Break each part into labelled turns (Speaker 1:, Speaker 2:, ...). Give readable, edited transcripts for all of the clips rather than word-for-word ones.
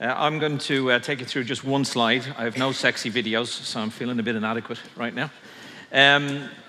Speaker 1: I'm going to take you through just one slide. I have no sexy videos, so I'm feeling a bit inadequate right now.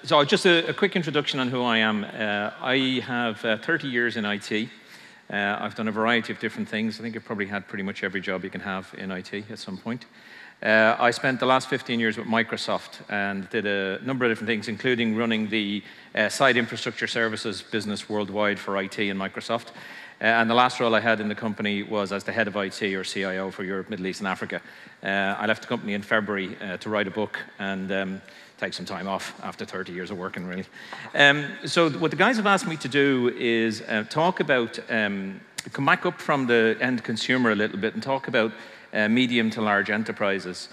Speaker 1: So just a quick introduction on who I am. I have 30 years in IT. I've done a variety of different things. I think I've probably had pretty much every job you can have in IT at some point. I spent the last 15 years with Microsoft and did a number of different things, including running the site infrastructure services business worldwide for IT in Microsoft. And the last role I had in the company was as the head of IT, or CIO, for Europe, Middle East, and Africa. I left the company in February to write a book and take some time off after 30 years of working, really. So what the guys have asked me to do is talk about, come back up from the end consumer a little bit and talk about medium to large enterprises.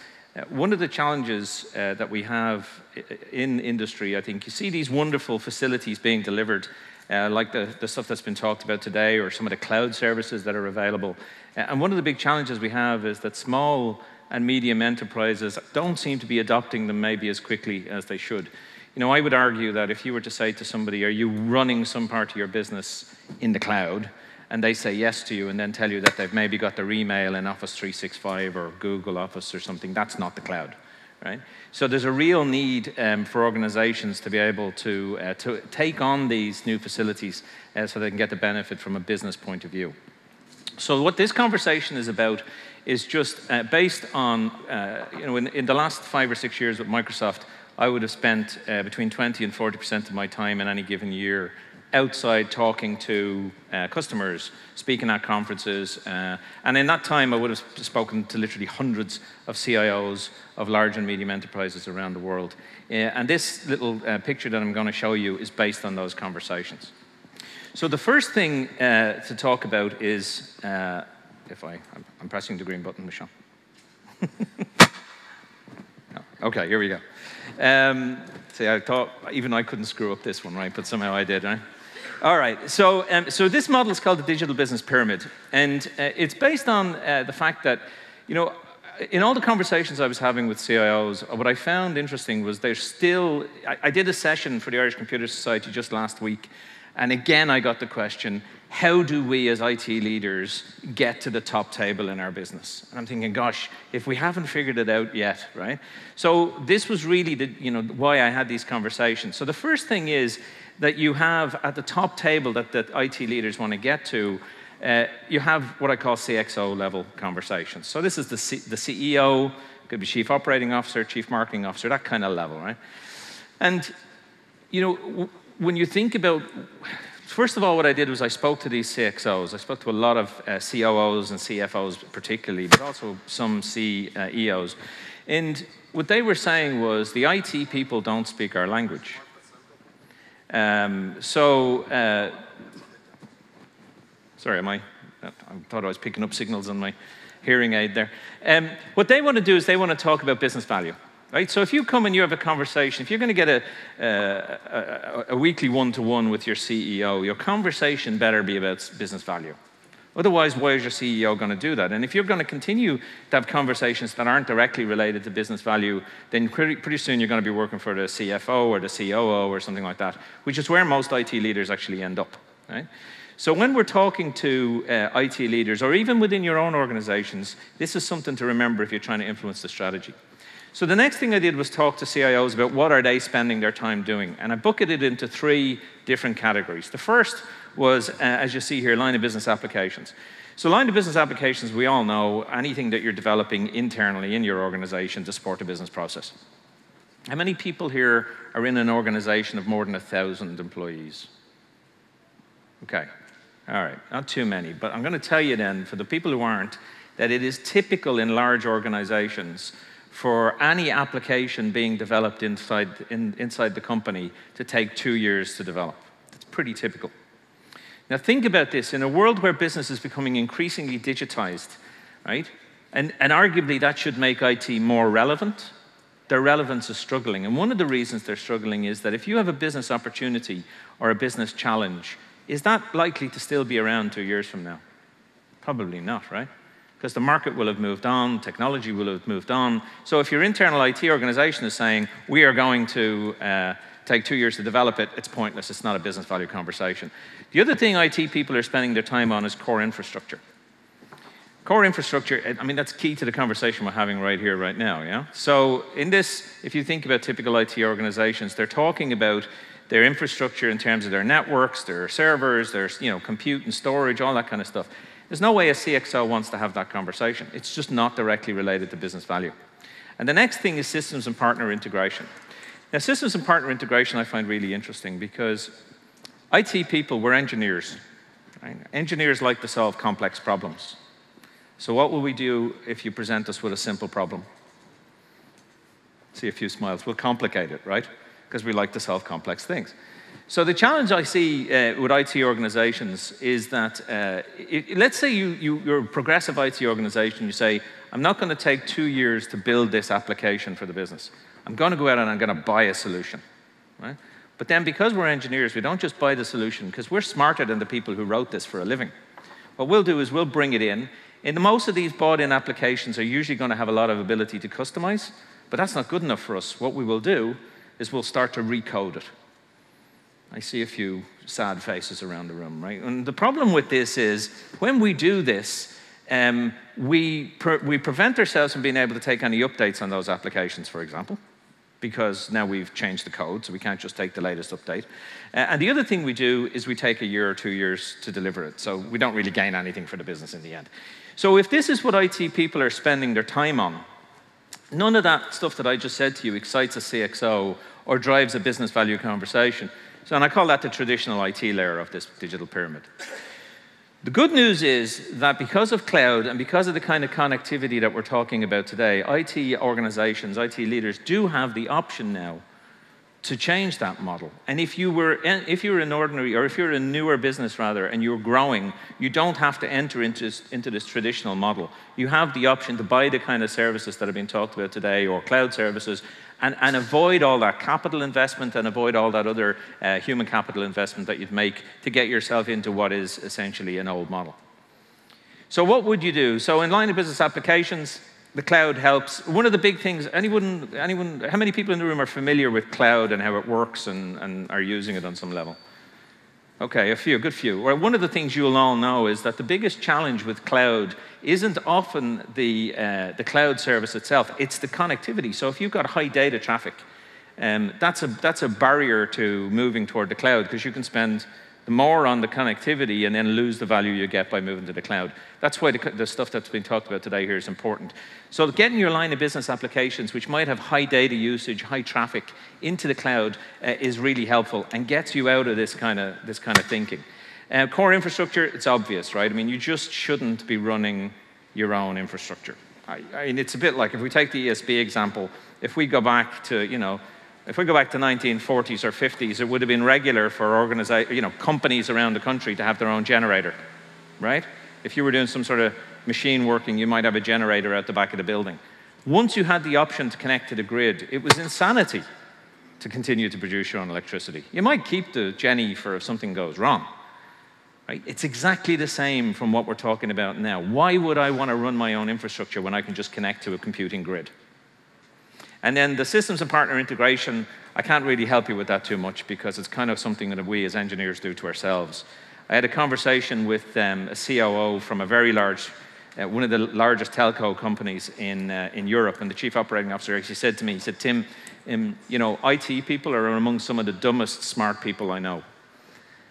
Speaker 1: One of the challenges that we have in industry, I think, you see these wonderful facilities being delivered, like the stuff that's been talked about today, or some of the cloud services that are available. And one of the big challenges we have is that small and medium enterprises don't seem to be adopting them maybe as quickly as they should. You know, I would argue that if you were to say to somebody, are you running some part of your business in the cloud? And they say yes to you and then tell you that they've maybe got their email in Office 365 or Google Office or something, that's not the cloud, right? So there's a real need for organizations to be able to take on these new facilities so they can get the benefit from a business point of view. So what this conversation is about is just based on, you know, in the last 5 or 6 years with Microsoft, I would have spent between 20 and 40% of my time in any given year outside talking to customers, speaking at conferences, and in that time I would have spoken to literally hundreds of CIOs of large and medium enterprises around the world. And this little picture that I'm going to show you is based on those conversations. So the first thing to talk about is, if I'm pressing the green button, Michelle. Okay, here we go. See, I thought even I couldn't screw up this one, right? But somehow I did, right? All right, so this model is called the Digital Business Pyramid, and it's based on the fact that, you know, in all the conversations I was having with CIOs, what I found interesting was there's still, I did a session for the Irish Computer Society just last week, and again I got the question, how do we as IT leaders get to the top table in our business? And I'm thinking, gosh, if we haven't figured it out yet, right? So this was really the, you know, why I had these conversations. So the first thing is that you have at the top table that IT leaders want to get to, you have what I call CXO level conversations. So this is the CEO, could be Chief Operating Officer, Chief Marketing Officer, that kind of level, right? And, you know, when you think about, first of all, what I did was I spoke to these CXOs. I spoke to a lot of COOs and CFOs particularly, but also some CEOs. And what they were saying was the IT people don't speak our language. Sorry, I thought I was picking up signals on my hearing aid there. What they want to do is they want to talk about business value. Right? So if you come and you have a conversation, if you're going to get a weekly one-to-one with your CEO, your conversation better be about business value. Otherwise, why is your CEO going to do that? And if you're going to continue to have conversations that aren't directly related to business value, then pretty soon you're going to be working for the CFO or the COO or something like that, which is where most IT leaders actually end up. Right? So when we're talking to IT leaders, or even within your own organizations, this is something to remember if you're trying to influence the strategy. So the next thing I did was talk to CIOs about what are they spending their time doing. And I bucketed it into 3 different categories. The first was, as you see here, line of business applications. So line of business applications, we all know, anything that you're developing internally in your organization to support a business process. How many people here are in an organization of more than 1,000 employees? Okay, all right, not too many. But I'm going to tell you then, for the people who aren't, that it is typical in large organizations for any application being developed inside the company to take 2 years to develop. That's pretty typical. Now think about this. In a world where business is becoming increasingly digitized, right? And arguably that should make IT more relevant. Their relevance is struggling. And one of the reasons they're struggling is that if you have a business opportunity or a business challenge, is that likely to still be around 2 years from now? Probably not, right? Because the market will have moved on, technology will have moved on. So if your internal IT organization is saying, we are going to take 2 years to develop it, it's pointless. It's not a business value conversation. The other thing IT people are spending their time on is core infrastructure. Core infrastructure, I mean, that's key to the conversation we're having right here, right now, yeah? So in this, if you think about typical IT organizations, they're talking about their infrastructure in terms of their networks, their servers, their compute and storage, all that kind of stuff. There's no way a CXO wants to have that conversation. It's just not directly related to business value. And the next thing is systems and partner integration. Now, systems and partner integration I find really interesting because IT people, we're engineers. Right? Engineers like to solve complex problems. So what will we do if you present us with a simple problem? See a few smiles. We'll complicate it, right? Because we like to solve complex things. So the challenge I see with IT organizations is that, let's say you're a progressive IT organization, you say, I'm not going to take 2 years to build this application for the business. I'm going to go out and I'm going to buy a solution, right? But then because we're engineers, we don't just buy the solution because we're smarter than the people who wrote this for a living. What we'll do is we'll bring it in. And most of these bought-in applications are usually going to have a lot of ability to customize, but that's not good enough for us. What we will do is we'll start to recode it. I see a few sad faces around the room, right? And the problem with this is when we do this, we prevent ourselves from being able to take any updates on those applications, for example, because now we've changed the code, so we can't just take the latest update. And the other thing we do is we take 1 year or 2 years to deliver it, so we don't really gain anything for the business in the end. So if this is what IT people are spending their time on, none of that stuff that I just said to you excites a CXO or drives a business value conversation. So, and I call that the traditional IT layer of this digital pyramid. The good news is that because of cloud and because of the kind of connectivity that we're talking about today, IT organizations, IT leaders do have the option now to change that model. And if you're an ordinary, or if you're a newer business rather, and you're growing, you don't have to enter into this traditional model. You have the option to buy the kind of services that have been talked about today, or cloud services, and avoid all that capital investment and avoid all that other human capital investment that you'd make to get yourself into what is essentially an old model. So what would you do? So in line of business applications, the cloud helps. One of the big things, how many people in the room are familiar with cloud and how it works and are using it on some level? Okay, a good few. Well, one of the things you'll all know is that the biggest challenge with cloud isn't often the cloud service itself, it's the connectivity. So if you've got high data traffic, that's a barrier to moving toward the cloud because you can spend more on the connectivity and then lose the value you get by moving to the cloud. That's why the stuff that's been talked about today here is important. So getting your line of business applications, which might have high data usage, high traffic, into the cloud is really helpful and gets you out of this kind of thinking. Core infrastructure, it's obvious, right? I mean, you just shouldn't be running your own infrastructure. I mean, it's a bit like if we take the ESB example, if we go back to, if we go back to 1940s or 50s, it would have been regular for companies around the country to have their own generator, right? If you were doing some sort of machine working, you might have a generator at the back of the building. Once you had the option to connect to the grid, it was insanity to continue to produce your own electricity. You might keep the Jenny for if something goes wrong, right? It's exactly the same from what we're talking about now. Why would I want to run my own infrastructure when I can just connect to a computing grid? And then the systems and partner integration, I can't really help you with that too much because it's kind of something that we as engineers do to ourselves. I had a conversation with a COO from a very large, one of the largest telco companies in Europe, and the chief operating officer actually said to me, he said, Tim, IT people are among some of the dumbest smart people I know.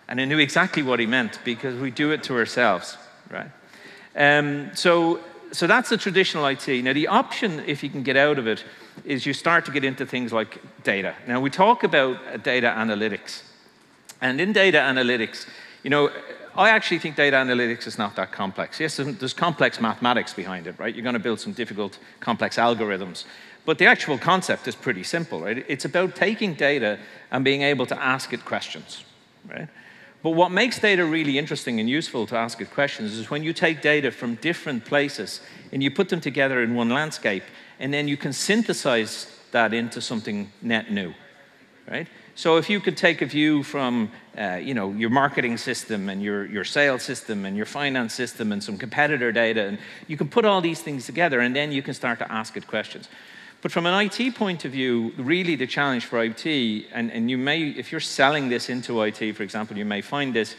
Speaker 1: And I knew exactly what he meant because we do it to ourselves, right? So that's the traditional IT. Now the option, if you can get out of it, is you start to get into things like data. Now we talk about data analytics. And in data analytics, I actually think data analytics is not that complex. Yes, there's complex mathematics behind it, right? You're going to build some difficult, complex algorithms. But the actual concept is pretty simple, right? It's about taking data and being able to ask it questions, right? But what makes data really interesting and useful to ask it questions is when you take data from different places and you put them together in one landscape, and then you can synthesize that into something net new, right? So if you could take a view from your marketing system and your sales system and your finance system and some competitor data, and you can put all these things together, and then you can start to ask it questions. But from an IT point of view, really the challenge for IT, and you may, if you're selling this into IT, for example, you may find this,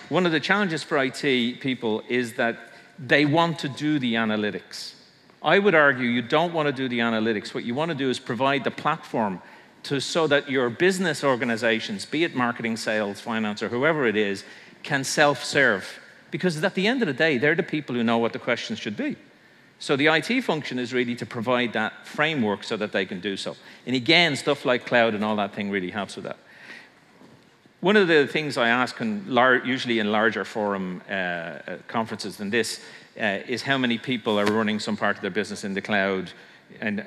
Speaker 1: one of the challenges for IT people is that they want to do the analytics. I would argue you don't want to do the analytics. What you want to do is provide the platform so that your business organizations, be it marketing, sales, finance, or whoever it is, can self-serve. Because at the end of the day, they're the people who know what the questions should be. So the IT function is really to provide that framework so that they can do so. And again, stuff like cloud and all that thing really helps with that. One of the things I ask, usually in larger forum conferences than this, is how many people are running some part of their business in the cloud, and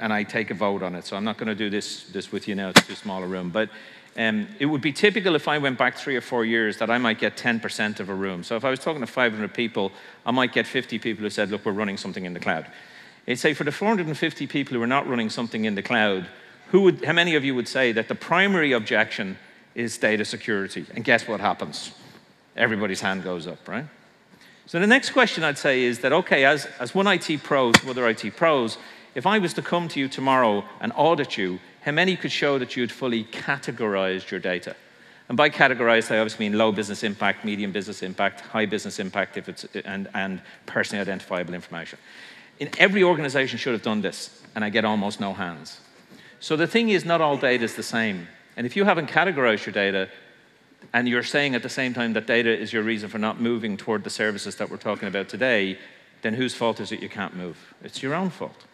Speaker 1: I take a vote on it. So I'm not going to do this with you now, it's too small a room. But it would be typical if I went back 3 or 4 years that I might get 10% of a room. So if I was talking to 500 people, I might get 50 people who said, look, we're running something in the cloud. I'd say for the 450 people who are not running something in the cloud, how many of you would say that the primary objection is data security? And guess what happens? Everybody's hand goes up, right? So the next question I'd say is that, okay, as one IT pro to other IT pros, if I was to come to you tomorrow and audit you, how many could show that you had fully categorized your data? And by categorized, I obviously mean low business impact, medium business impact, high business impact, if it's, and personally identifiable information. In every organization should have done this, and I get almost no hands. So the thing is, not all data is the same. And if you haven't categorized your data, and you're saying at the same time that data is your reason for not moving toward the services that we're talking about today, then whose fault is it you can't move? It's your own fault.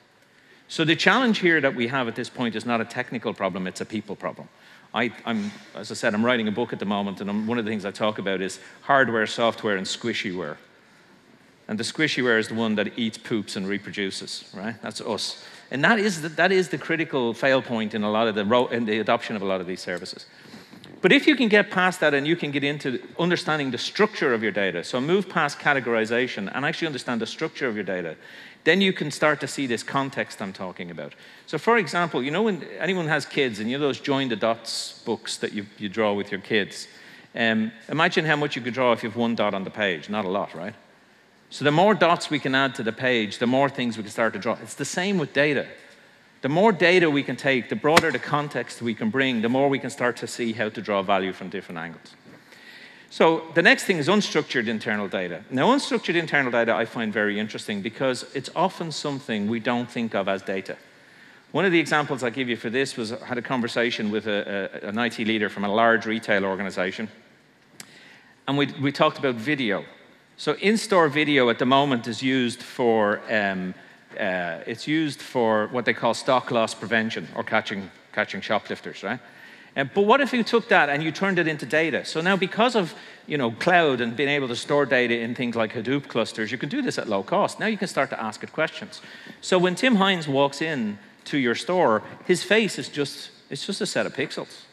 Speaker 1: So the challenge here that we have at this point is not a technical problem, it's a people problem. As I said, I'm writing a book at the moment, and one of the things I talk about is hardware, software, and squishyware. And the squishyware is the one that eats, poops, and reproduces, right? That's us. And that is the critical fail point in in the adoption of a lot of these services. But if you can get past that and you can get into understanding the structure of your data, so move past categorization and actually understand the structure of your data, then you can start to see this context I'm talking about. So for example, you know when anyone has kids and you know those join the dots books that you draw with your kids, imagine how much you could draw if you have one dot on the page. Not a lot, right? So the more dots we can add to the page, the more things we can start to draw. It's the same with data. The more data we can take, the broader the context we can bring, the more we can start to see how to draw value from different angles. So the next thing is unstructured internal data. Now, unstructured internal data I find very interesting because it's often something we don't think of as data. One of the examples I give you for this was I had a conversation with an IT leader from a large retail organization, and we talked about video. So in-store video at the moment is used for what they call stock loss prevention or catching shoplifters, right? But what if you took that and you turned it into data? So now because of cloud and being able to store data in things like Hadoop clusters, you can do this at low cost. Now you can start to ask it questions. So when Tim Hines walks in to your store, his face is just a set of pixels,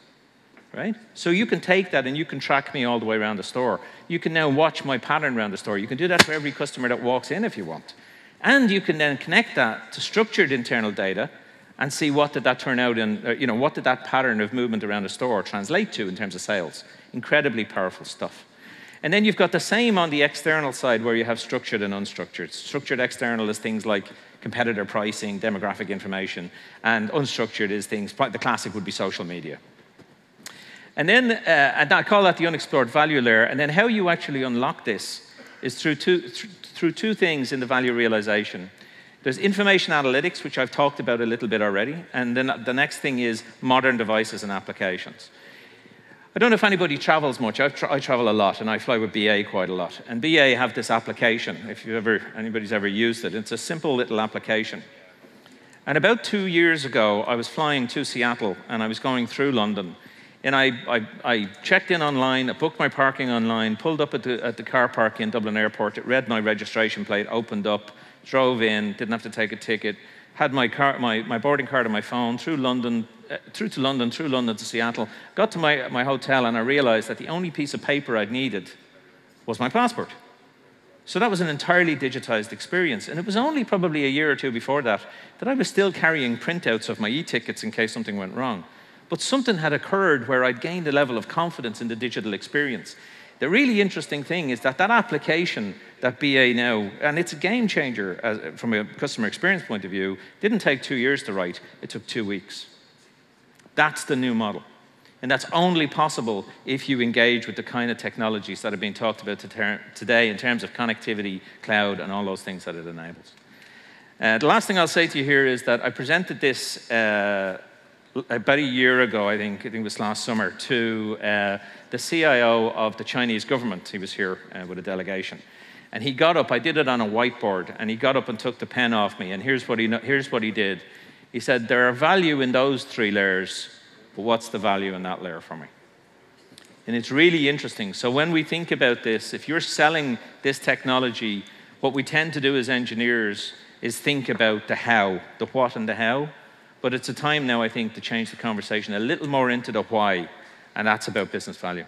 Speaker 1: right? So you can take that and you can track me all the way around the store. You can now watch my pattern around the store. You can do that for every customer that walks in if you want. And you can then connect that to structured internal data and see what did that turn out in, what did that pattern of movement around the store translate to in terms of sales. Incredibly powerful stuff. And then you've got the same on the external side where you have structured and unstructured. Structured external is things like competitor pricing, demographic information, and unstructured is things, the classic would be social media. And then, and I call that the unexplored value layer, and then how you actually unlock this is through two things in the value realization. There's information analytics, which I've talked about a little bit already, and then the next thing is modern devices and applications. I don't know if anybody travels much. I travel a lot, and I fly with BA quite a lot. And BA have this application, if anybody's ever used it. It's a simple little application. And about 2 years ago, I was flying to Seattle, and I was going through London. And I checked in online, I booked my parking online, pulled up at the car park in Dublin Airport. It read my registration plate, opened up, drove in, didn't have to take a ticket, had my boarding card on my phone, through London to Seattle, got to my hotel, and I realized that the only piece of paper I'd needed was my passport. So that was an entirely digitized experience. And it was only probably a year or two before that I was still carrying printouts of my e-tickets in case something went wrong. But something had occurred where I'd gained a level of confidence in the digital experience. The really interesting thing is that application that BA now, and it's a game changer from a customer experience point of view, didn't take 2 years to write, it took 2 weeks. That's the new model. And that's only possible if you engage with the kind of technologies that are being talked about today in terms of connectivity, cloud, and all those things that it enables. The last thing I'll say to you here is that I presented this about a year ago, I think it was last summer, to the CIO of the Chinese government. He was here with a delegation. And he got up, I did it on a whiteboard, and he got up and took the pen off me, and here's what he did. He said, there are value in those 3 layers, but what's the value in that layer for me? And it's really interesting. So when we think about this, if you're selling this technology, what we tend to do as engineers is think about the how, the what and the how. But it's a time now, I think, to change the conversation a little more into the why, and that's about business value.